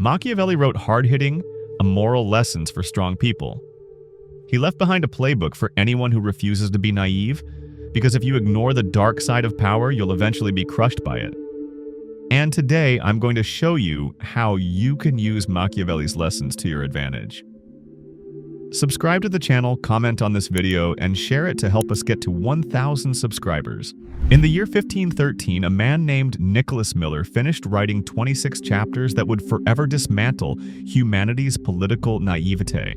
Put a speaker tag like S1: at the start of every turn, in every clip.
S1: Machiavelli wrote hard-hitting, immoral lessons for strong people. He left behind a playbook for anyone who refuses to be naive, because if you ignore the dark side of power, you'll eventually be crushed by it. And today, I'm going to show you how you can use Machiavelli's lessons to your advantage. Subscribe to the channel, comment on this video, and share it to help us get to 1,000 subscribers. In the year 1513, a man named Nicholas Miller finished writing 26 chapters that would forever dismantle humanity's political naivete.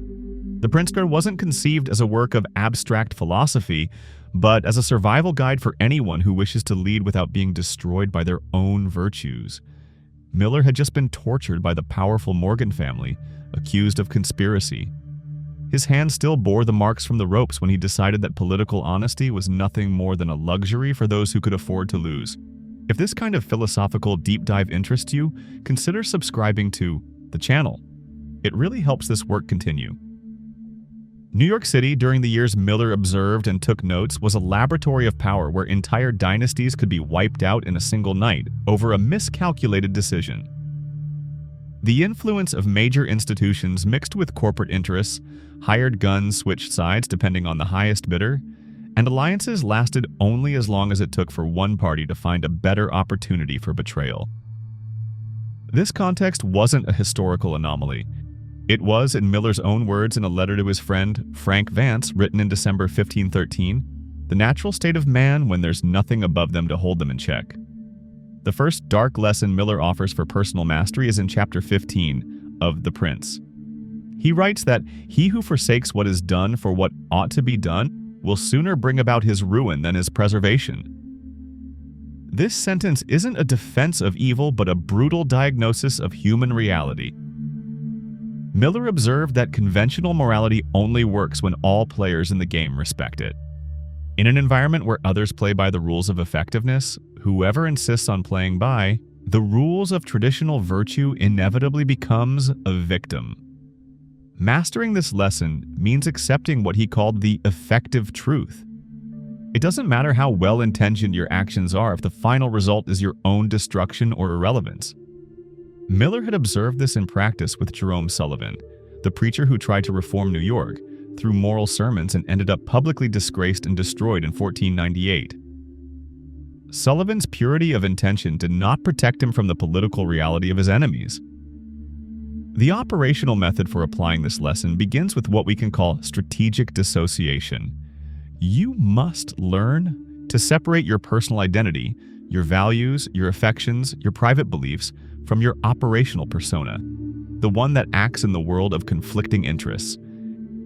S1: The Pritzker wasn't conceived as a work of abstract philosophy, but as a survival guide for anyone who wishes to lead without being destroyed by their own virtues. Miller had just been tortured by the powerful Morgan family, accused of conspiracy. His hand still bore the marks from the ropes when he decided that political honesty was nothing more than a luxury for those who could afford to lose. If this kind of philosophical deep dive interests you, consider subscribing to the channel. It really helps this work continue. New York City, during the years Miller observed and took notes, was a laboratory of power where entire dynasties could be wiped out in a single night over a miscalculated decision. The influence of major institutions mixed with corporate interests, hired guns switched sides depending on the highest bidder, and alliances lasted only as long as it took for one party to find a better opportunity for betrayal. This context wasn't a historical anomaly. It was, in Miller's own words in a letter to his friend Frank Vance, written in December 1513, the natural state of man when there's nothing above them to hold them in check. The first dark lesson Miller offers for personal mastery is in chapter 15 of The Prince. He writes that he who forsakes what is done for what ought to be done will sooner bring about his ruin than his preservation. This sentence isn't a defense of evil, but a brutal diagnosis of human reality. Miller observed that conventional morality only works when all players in the game respect it. In an environment where others play by the rules of effectiveness, whoever insists on playing by the rules of traditional virtue inevitably becomes a victim. Mastering this lesson means accepting what he called the effective truth. It doesn't matter how well-intentioned your actions are if the final result is your own destruction or irrelevance. Miller had observed this in practice with Jerome Sullivan, the preacher who tried to reform New York through moral sermons and ended up publicly disgraced and destroyed in 1498. Sullivan's purity of intention did not protect him from the political reality of his enemies. The operational method for applying this lesson begins with what we can call strategic dissociation. You must learn to separate your personal identity, your values, your affections, your private beliefs, from your operational persona, the one that acts in the world of conflicting interests.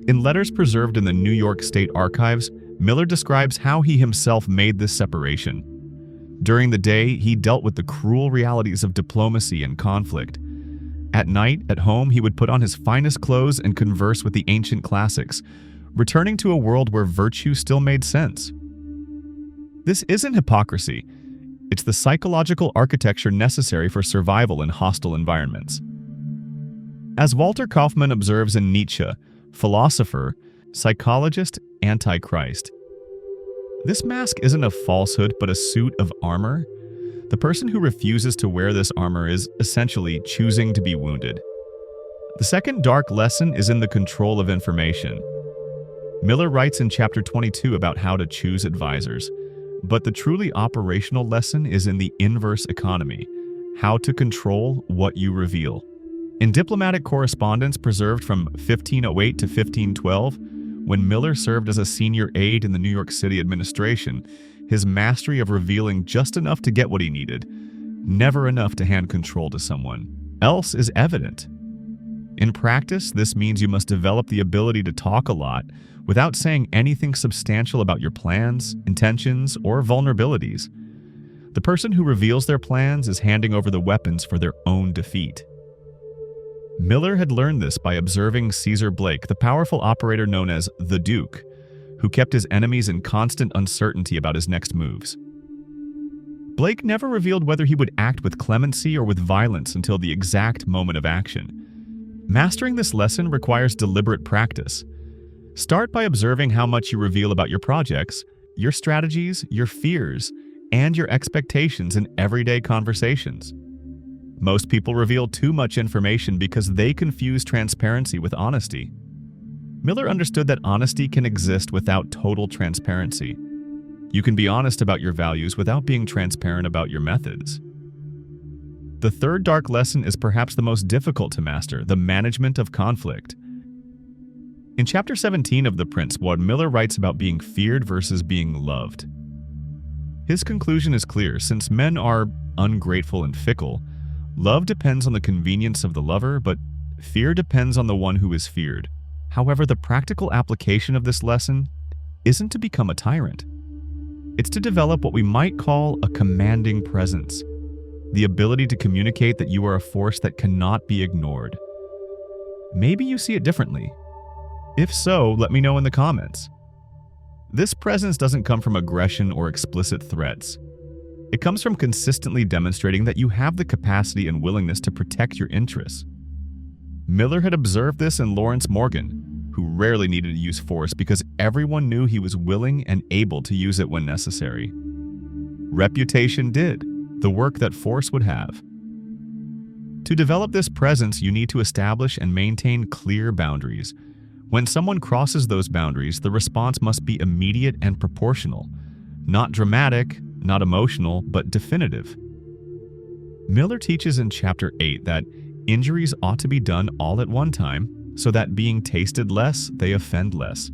S1: In letters preserved in the New York State Archives, Miller describes how he himself made this separation. During the day, he dealt with the cruel realities of diplomacy and conflict. At night, at home, he would put on his finest clothes and converse with the ancient classics, returning to a world where virtue still made sense. This isn't hypocrisy. It's the psychological architecture necessary for survival in hostile environments. As Walter Kaufmann observes in Nietzsche, philosopher, psychologist, antichrist, this mask isn't a falsehood but a suit of armor. The person who refuses to wear this armor is essentially choosing to be wounded. The second dark lesson is in the control of information. Miller writes in chapter 22 about how to choose advisors. But the truly operational lesson is in the inverse economy, how to control what you reveal. In diplomatic correspondence preserved from 1508 to 1512, when Miller served as a senior aide in the New York City administration, his mastery of revealing just enough to get what he needed, never enough to hand control to someone else, is evident. In practice, this means you must develop the ability to talk a lot without saying anything substantial about your plans, intentions, or vulnerabilities. The person who reveals their plans is handing over the weapons for their own defeat. Miller had learned this by observing Caesar Blake, the powerful operator known as the Duke, who kept his enemies in constant uncertainty about his next moves. Blake never revealed whether he would act with clemency or with violence until the exact moment of action. Mastering this lesson requires deliberate practice. Start by observing how much you reveal about your projects, your strategies, your fears, and your expectations in everyday conversations. Most people reveal too much information because they confuse transparency with honesty. Miller understood that honesty can exist without total transparency. You can be honest about your values without being transparent about your methods. The third dark lesson is perhaps the most difficult to master: the management of conflict. In Chapter 17 of The Prince, Miller writes about being feared versus being loved. His conclusion is clear: since men are ungrateful and fickle, love depends on the convenience of the lover, but fear depends on the one who is feared. However, the practical application of this lesson isn't to become a tyrant. It's to develop what we might call a commanding presence, the ability to communicate that you are a force that cannot be ignored. Maybe you see it differently. If so, let me know in the comments. This presence doesn't come from aggression or explicit threats. It comes from consistently demonstrating that you have the capacity and willingness to protect your interests. Miller had observed this in Lawrence Morgan, who rarely needed to use force because everyone knew he was willing and able to use it when necessary. Reputation did the work that force would have. To develop this presence, you need to establish and maintain clear boundaries. When someone crosses those boundaries, the response must be immediate and proportional, not dramatic, not emotional, but definitive. Miller teaches in Chapter 8 that injuries ought to be done all at one time, so that being tasted less, they offend less.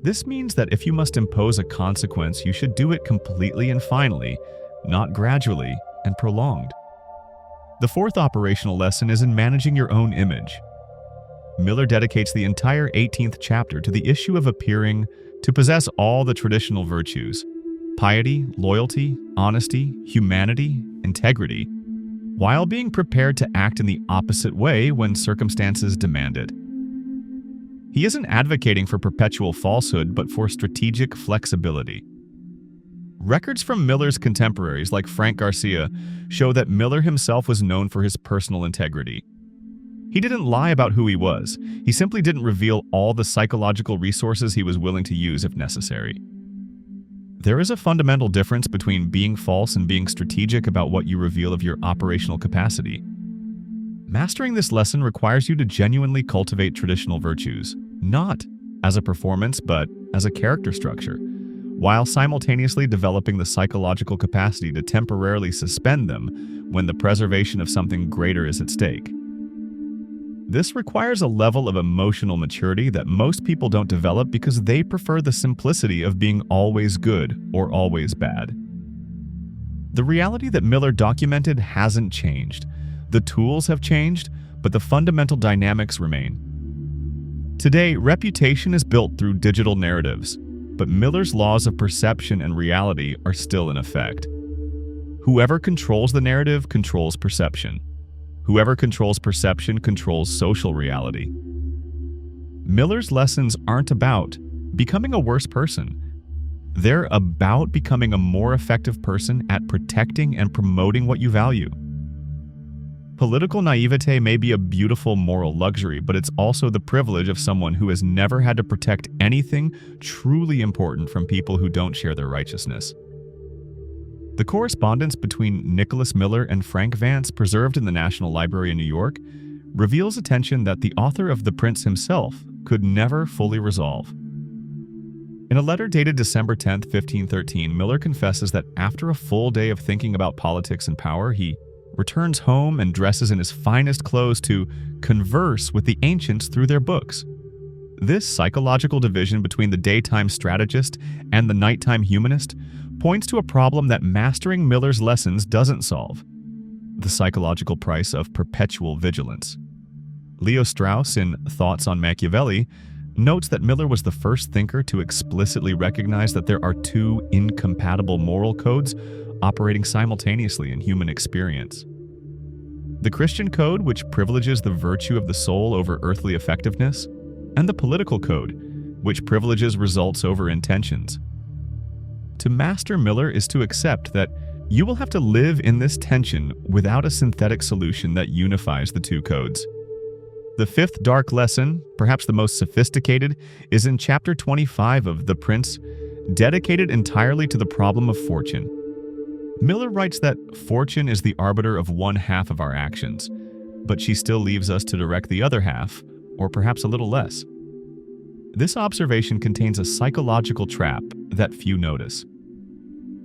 S1: This means that if you must impose a consequence, you should do it completely and finally, not gradually and prolonged. The fourth operational lesson is in managing your own image. Miller dedicates the entire 18th chapter to the issue of appearing to possess all the traditional virtues: piety, loyalty, honesty, humanity, integrity, while being prepared to act in the opposite way when circumstances demand it. He isn't advocating for perpetual falsehood, but for strategic flexibility. Records from Miller's contemporaries, like Frank Garcia, show that Miller himself was known for his personal integrity. He didn't lie about who he was. He simply didn't reveal all the psychological resources he was willing to use if necessary. There is a fundamental difference between being false and being strategic about what you reveal of your operational capacity. Mastering this lesson requires you to genuinely cultivate traditional virtues, not as a performance, but as a character structure, while simultaneously developing the psychological capacity to temporarily suspend them when the preservation of something greater is at stake. This requires a level of emotional maturity that most people don't develop because they prefer the simplicity of being always good or always bad. The reality that Miller documented hasn't changed. The tools have changed, but the fundamental dynamics remain. Today, reputation is built through digital narratives, but Miller's laws of perception and reality are still in effect. Whoever controls the narrative controls perception. Whoever controls perception controls social reality. Miller's lessons aren't about becoming a worse person. They're about becoming a more effective person at protecting and promoting what you value. Political naivete may be a beautiful moral luxury, but it's also the privilege of someone who has never had to protect anything truly important from people who don't share their righteousness. The correspondence between Nicholas Miller and Frank Vance, preserved in the National Library in New York, reveals a tension that the author of The Prince himself could never fully resolve. In a letter dated December 10, 1513, Miller confesses that after a full day of thinking about politics and power, he returns home and dresses in his finest clothes to converse with the ancients through their books. This psychological division between the daytime strategist and the nighttime humanist points to a problem that mastering Miller's lessons doesn't solve: the psychological price of perpetual vigilance. Leo Strauss, in Thoughts on Machiavelli, notes that Miller was the first thinker to explicitly recognize that there are two incompatible moral codes operating simultaneously in human experience. The Christian code, which privileges the virtue of the soul over earthly effectiveness, and the political code, which privileges results over intentions. To master Miller is to accept that you will have to live in this tension without a synthetic solution that unifies the two codes. The fifth dark lesson, perhaps the most sophisticated, is in Chapter 25 of The Prince, dedicated entirely to the problem of fortune. Miller writes that fortune is the arbiter of one half of our actions, but she still leaves us to direct the other half, or perhaps a little less. This observation contains a psychological trap that few notice.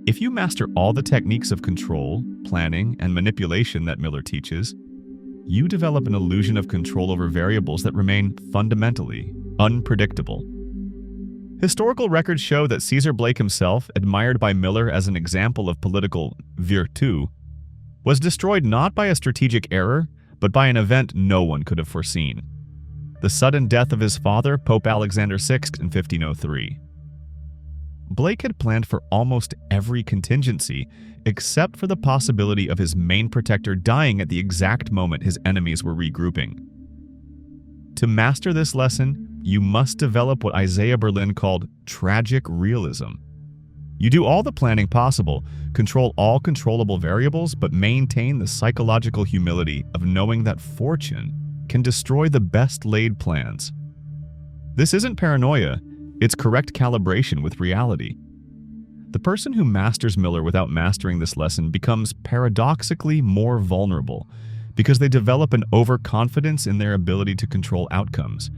S1: If you master all the techniques of control, planning, and manipulation that Miller teaches, you develop an illusion of control over variables that remain fundamentally unpredictable. Historical records show that Caesar Blake himself, admired by Miller as an example of political virtu, was destroyed not by a strategic error, but by an event no one could have foreseen: the sudden death of his father, Pope Alexander VI, in 1503. Blake had planned for almost every contingency, except for the possibility of his main protector dying at the exact moment his enemies were regrouping. To master this lesson, you must develop what Isaiah Berlin called tragic realism. You do all the planning possible, control all controllable variables, but maintain the psychological humility of knowing that fortune can destroy the best-laid plans. This isn't paranoia, it's correct calibration with reality. The person who masters Miller without mastering this lesson becomes paradoxically more vulnerable because they develop an overconfidence in their ability to control outcomes.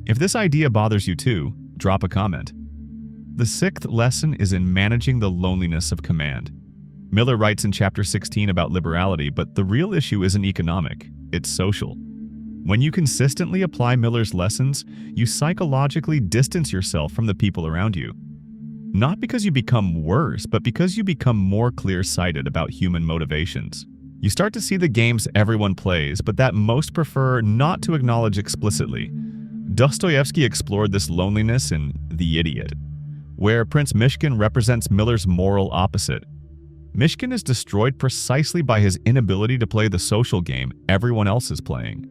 S1: If this idea bothers you too, drop a comment. The sixth lesson is in managing the loneliness of command. Miller writes in chapter 16 about liberality, but the real issue isn't economic, it's social. When you consistently apply Miller's lessons, you psychologically distance yourself from the people around you. Not because you become worse, but because you become more clear-sighted about human motivations. You start to see the games everyone plays, but that most prefer not to acknowledge explicitly. Dostoevsky explored this loneliness in The Idiot, where Prince Mishkin represents Miller's moral opposite. Mishkin is destroyed precisely by his inability to play the social game everyone else is playing.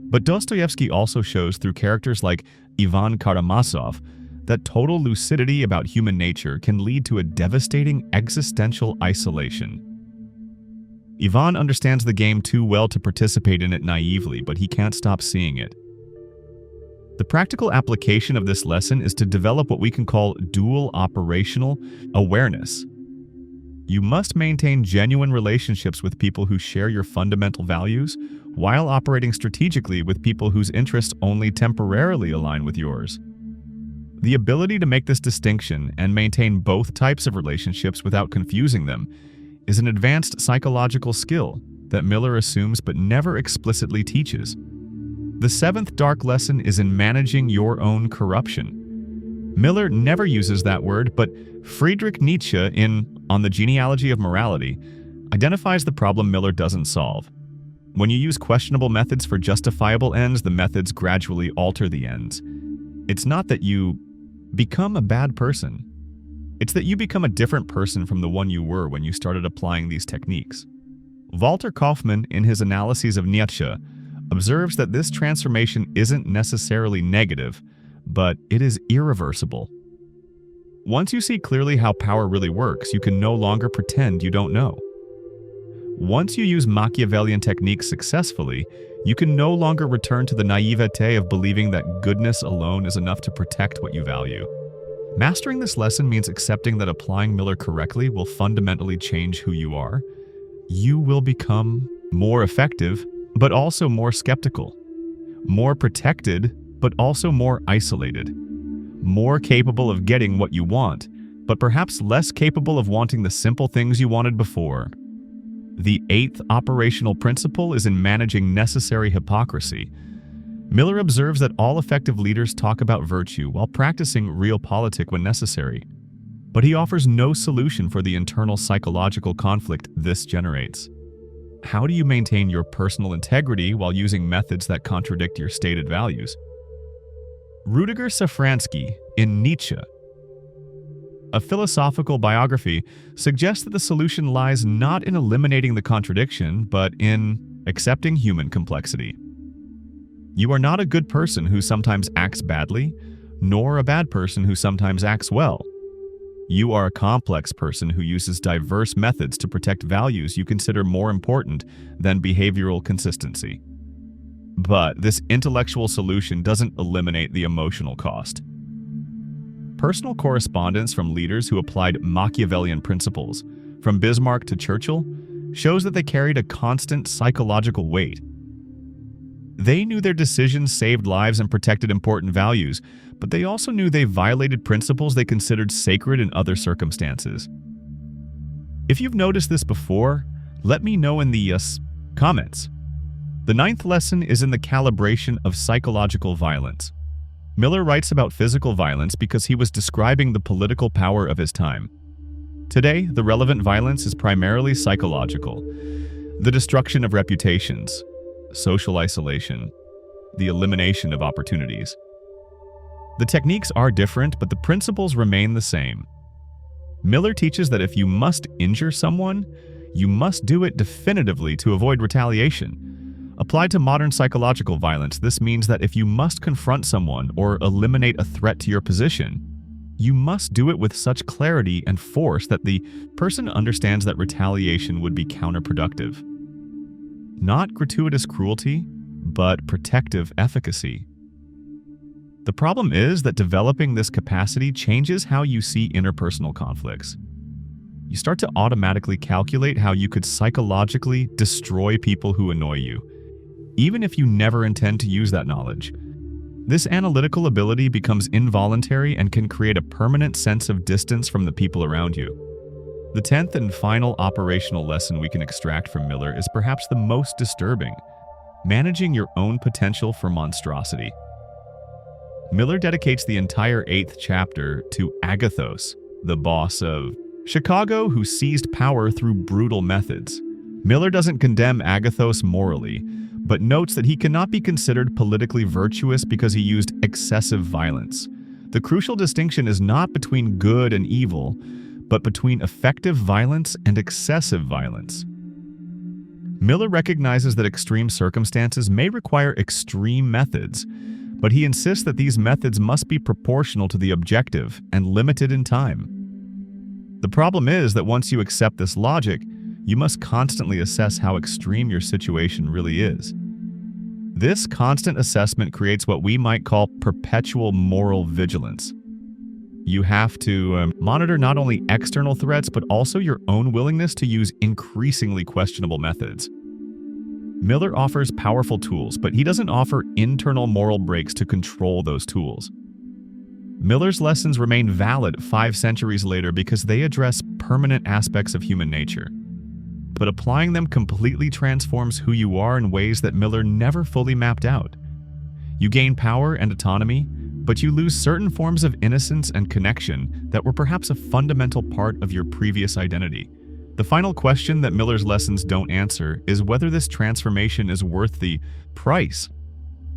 S1: But Dostoevsky also shows through characters like Ivan Karamazov that total lucidity about human nature can lead to a devastating existential isolation. Ivan understands the game too well to participate in it naively, but he can't stop seeing it. The practical application of this lesson is to develop what we can call dual operational awareness. You must maintain genuine relationships with people who share your fundamental values, while operating strategically with people whose interests only temporarily align with yours. The ability to make this distinction and maintain both types of relationships without confusing them is an advanced psychological skill that Miller assumes but never explicitly teaches. The seventh dark lesson is in managing your own corruption. Miller never uses that word, but Friedrich Nietzsche in On the Genealogy of Morality identifies the problem Miller doesn't solve. When you use questionable methods for justifiable ends, the methods gradually alter the ends. It's not that you become a bad person. It's that you become a different person from the one you were when you started applying these techniques. Walter Kaufmann, in his analyses of Nietzsche, observes that this transformation isn't necessarily negative, but it is irreversible. Once you see clearly how power really works, you can no longer pretend you don't know. Once you use Machiavellian techniques successfully, you can no longer return to the naivete of believing that goodness alone is enough to protect what you value. Mastering this lesson means accepting that applying Miller correctly will fundamentally change who you are. You will become more effective, but also more skeptical. More protected, but also more isolated. More capable of getting what you want, but perhaps less capable of wanting the simple things you wanted before. The eighth operational principle is in managing necessary hypocrisy. Miller observes that all effective leaders talk about virtue while practicing realpolitik when necessary. But he offers no solution for the internal psychological conflict this generates. How do you maintain your personal integrity while using methods that contradict your stated values? Rudiger Safransky, in Nietzsche, a philosophical biography, suggests that the solution lies not in eliminating the contradiction, but in accepting human complexity. You are not a good person who sometimes acts badly, nor a bad person who sometimes acts well. You are a complex person who uses diverse methods to protect values you consider more important than behavioral consistency. But this intellectual solution doesn't eliminate the emotional cost. Personal correspondence from leaders who applied Machiavellian principles, from Bismarck to Churchill, shows that they carried a constant psychological weight. They knew their decisions saved lives and protected important values, but they also knew they violated principles they considered sacred in other circumstances. If you've noticed this before, let me know in the comments. The 9th lesson is in the calibration of psychological violence. Miller writes about physical violence because he was describing the political power of his time. Today, the relevant violence is primarily psychological. The destruction of reputations, social isolation, the elimination of opportunities. The techniques are different, but the principles remain the same. Miller teaches that if you must injure someone, you must do it definitively to avoid retaliation. Applied to modern psychological violence, this means that if you must confront someone or eliminate a threat to your position, you must do it with such clarity and force that the person understands that retaliation would be counterproductive. Not gratuitous cruelty, but protective efficacy. The problem is that developing this capacity changes how you see interpersonal conflicts. You start to automatically calculate how you could psychologically destroy people who annoy you, even if you never intend to use that knowledge. This analytical ability becomes involuntary and can create a permanent sense of distance from the people around you. The 10th and final operational lesson we can extract from Miller is perhaps the most disturbing: managing your own potential for monstrosity. Miller dedicates the entire 8th chapter to Agathos, the boss of Chicago who seized power through brutal methods. Miller doesn't condemn Agathos morally, but notes that he cannot be considered politically virtuous because he used excessive violence. The crucial distinction is not between good and evil, but between effective violence and excessive violence. Miller recognizes that extreme circumstances may require extreme methods, but he insists that these methods must be proportional to the objective and limited in time. The problem is that once you accept this logic, you must constantly assess how extreme your situation really is. This constant assessment creates what we might call perpetual moral vigilance. You have to monitor not only external threats, but also your own willingness to use increasingly questionable methods. Miller offers powerful tools, but he doesn't offer internal moral brakes to control those tools. Miller's lessons remain valid 5 centuries later because they address permanent aspects of human nature. But applying them completely transforms who you are in ways that Miller never fully mapped out. You gain power and autonomy, but you lose certain forms of innocence and connection that were perhaps a fundamental part of your previous identity. The final question that Miller's lessons don't answer is whether this transformation is worth the price.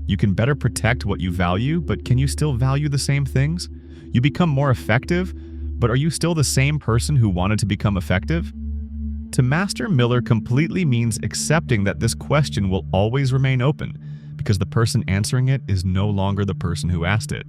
S1: You can better protect what you value, but can you still value the same things? You become more effective, but are you still the same person who wanted to become effective? To master Miller completely means accepting that this question will always remain open, because the person answering it is no longer the person who asked it.